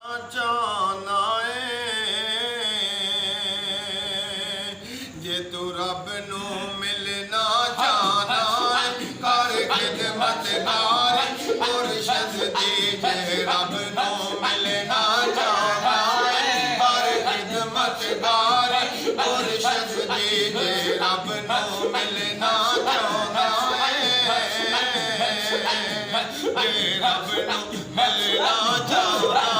ਚਾਹੁੰਦਾ ਜੇ ਤੂੰ ਰੱਬ ਨੂੰ ਮਿਲਣਾ ਚਾਹੁੰਦਾ ਕਰ ਖਿਦਮਤ ਕਰ ਮੁਰਸ਼ਦ ਦੀ ਜੇ ਰੱਬ ਨੂੰ ਮਿਲਣਾ ਚਾਹੁੰਦਾ ਕਰ ਖਿਦਮਤ ਕਰ ਮੁਰਸ਼ਦ ਦੀ ਜੇ ਰੱਬ ਨੂੰ ਮਿਲਣਾ ਚਾਹੁੰਦਾ ਜੇ ਰੱਬ ਨੂੰ ਮਿਲਣਾ ਚਾਹੁੰਦਾ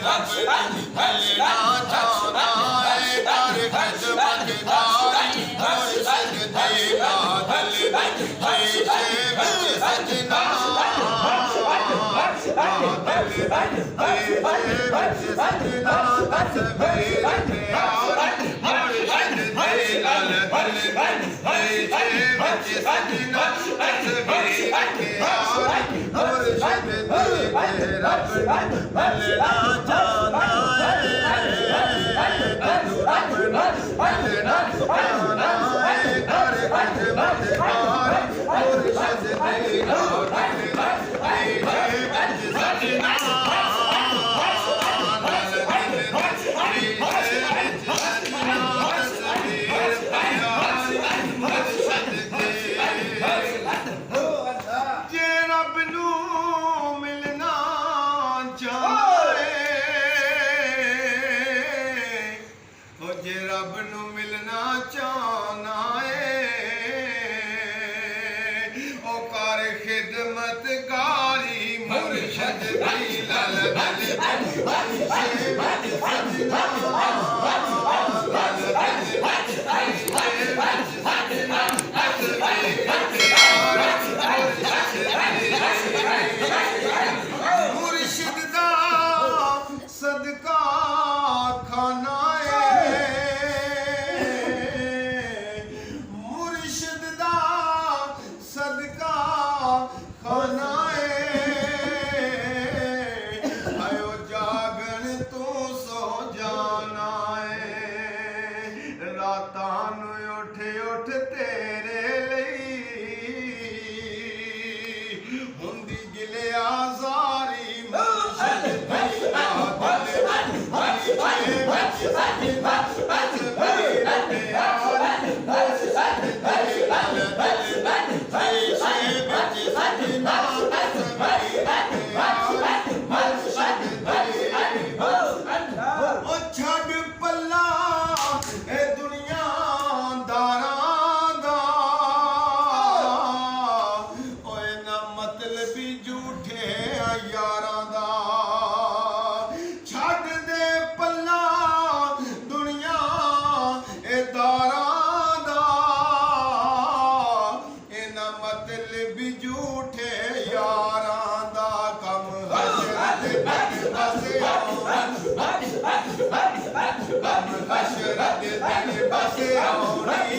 ਰੱਬ ਮਿਲਣਾ ਚਾਹੁੰਦਾ ਕਰ ਖਿਦਮਤ ਕਰ ਮੁਰਸ਼ਦ ਦੀ ਬਾਦਲ ਵਿੱਚ ਸਜਣਾ ਬਾਦਲ ਵਿੱਚ ਸਜਣਾ ਤਸਵੀਰ ਪਿਆਰ ਮੁਰਸ਼ਦ ਦੀ ਲਾਲ ਦਿਲ ਵਿੱਚ ਸਜਣਾ ਤਸਵੀਰ ਪਿਆਰ ਮੁਰਸ਼ਦ ਦੀ ਰੱਬ ਮਿਲਣਾ ਚਾਹੁੰਦਾ ਤੂੰ ਰੱਬ ਮਿਲਣਾ ਚਾਹੁੰਦਾ ਕਰ ਖਿਦਮਤ ਕਰ ਮੁਰਸ਼ਦ ਦੀ ਲਾਲ ਦਿਲ ਵਿੱਚ ਸਜਣਾ ਜੇ ਰੱਬ ਨੂੰ ਮਿਲਣਾ ਚਾਹੁੰਦਾ ਉਹ ਕਰ ਖਿਦਮਤ ਕਾਰੀ ਮੁਰਸ਼ਦ ਦੀ ਲਾਲ ਦਿਲ ਵਿੱਚ ਸਜਣਾ ਲਾਲ ਦਿਲ ਵਿੱਚ ਸਜਣਾ ਮੁਰਸ਼ਦ ਦਾ ਸਦਕਾ ਖਾਨਾ ਰਾਤਾਂ ਨੂੰ ਉੱਠ ਉੱਠ ਤੇਰੇ ਲਈ ਹੁੰਦੀ ਗਿਲਿਆ ਜ਼ਾਰੀ ਮੁਰਸ਼ਦ ਦੀ ਬਾਦਲ ਵਿੱਚ ਸਜਣਾ ਤਸਵੀਰ ਪਿਆਰ ਮੁਰਸ਼ਦ ਦੀ ਲਾਲ ਦਿਲ ਵਿੱਚ ਸਜਣਾ ਤਸਵੀਰ ਪਿਆਰ ਮੁਰਸ਼ਦ ਦੀ ਉਹ ਛੱਡ ਪੱਲਾ ਯਾਰਾਂ ਦਾ ਛੱਡ ਦੇ ਪੱਲਾ ਦੁਨੀਆ ਇਹ ਦਾਰਾਂ ਦਾ ਇਹਨਾਂ ਮਤਲਬੀ ਝੂਠੇ ਯਾਰਾਂ ਦਾ ਕੰਮ ਹਸ਼ਰ ਦੇ ਦਿਨ ਬਸ ਆਉਣਾ ਕੰਮ ਹਸ਼ਰ ਦੇ ਦਿਨ ਬਸ ਆਉਣੀ ਕੰਮ ਹਸ਼ਰ ਦੇ ਦਿਨ ਬਸ ਆਉਣੀ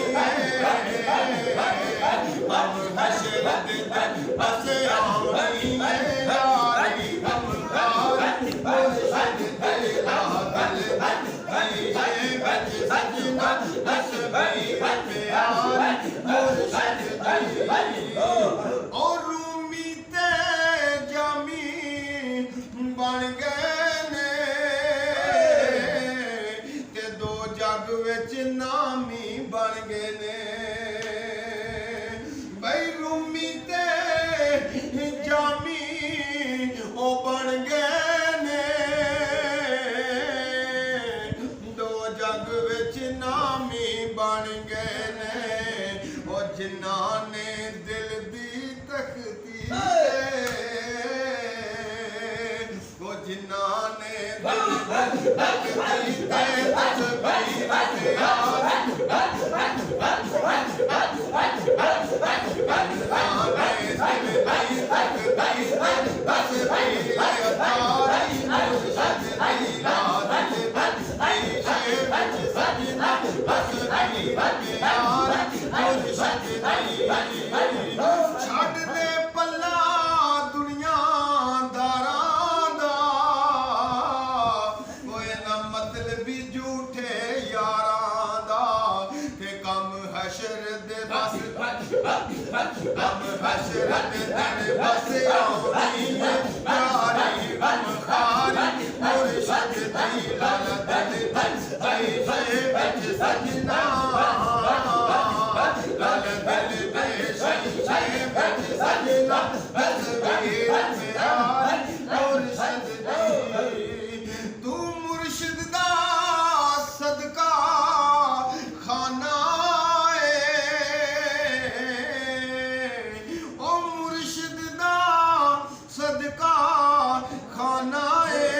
और रूमी ते जामी बन गए ने ते दो जग विच नामी बन गए ने भाई रूमी ते जामी ओ बन गए ने दो जग विच नामी बन गए ने ओ जिन्हां ने दिल दी तख्ती ओ जिन्हां ने दिल दी तख्ती ते तस्वीर प्यार ਛੱਡ ਦੇ ਪੱਲਾ ਦੁਨੀਆਦਾਰਾਂ ਦਾ ਕੋਈ ਨਾ ਮਤਲਬੀ ਝੂਠੇ ਯਾਰਾਂ ਦਾ ਤੇ ਕੰਮ ਹੈ हशर दे बस गम हशर दे दिन बस आउनी है यारी गम खारी मुर्शिद दी लाल दिल ऐशे विच सजना लाल दिल दे शैशे विच सजना तस्वीर प्यारी मुर्शिद दी तू मुर्शिद दा सदका खाना है ओ मुर्शिद दा सदका खाना है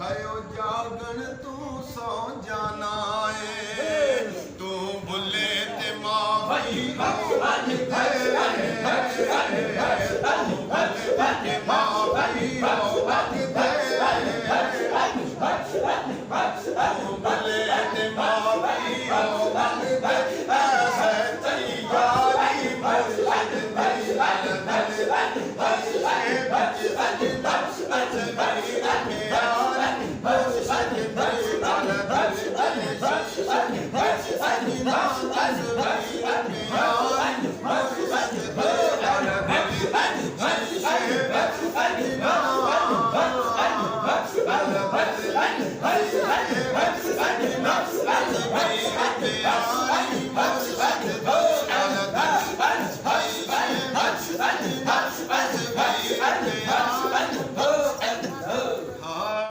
हयो जागन तू सौ जाना है तू बुले ते माही रोवत दे तू बुले ते माही रोवत दे तू बुले ते माही रोवत दे ऐसे तेरी यारी मुर्शिद दी लाल दिल ऐशे विच सजना तस्वीर प्यारी मुर्शिद दी लाल दिल ऐशे विच सजना तस्वीर प्यारी मुर्शिद दी लाल दिल ऐशे विच सजना लाल दिल ऐशे विच सजना तस्वीर प्यारी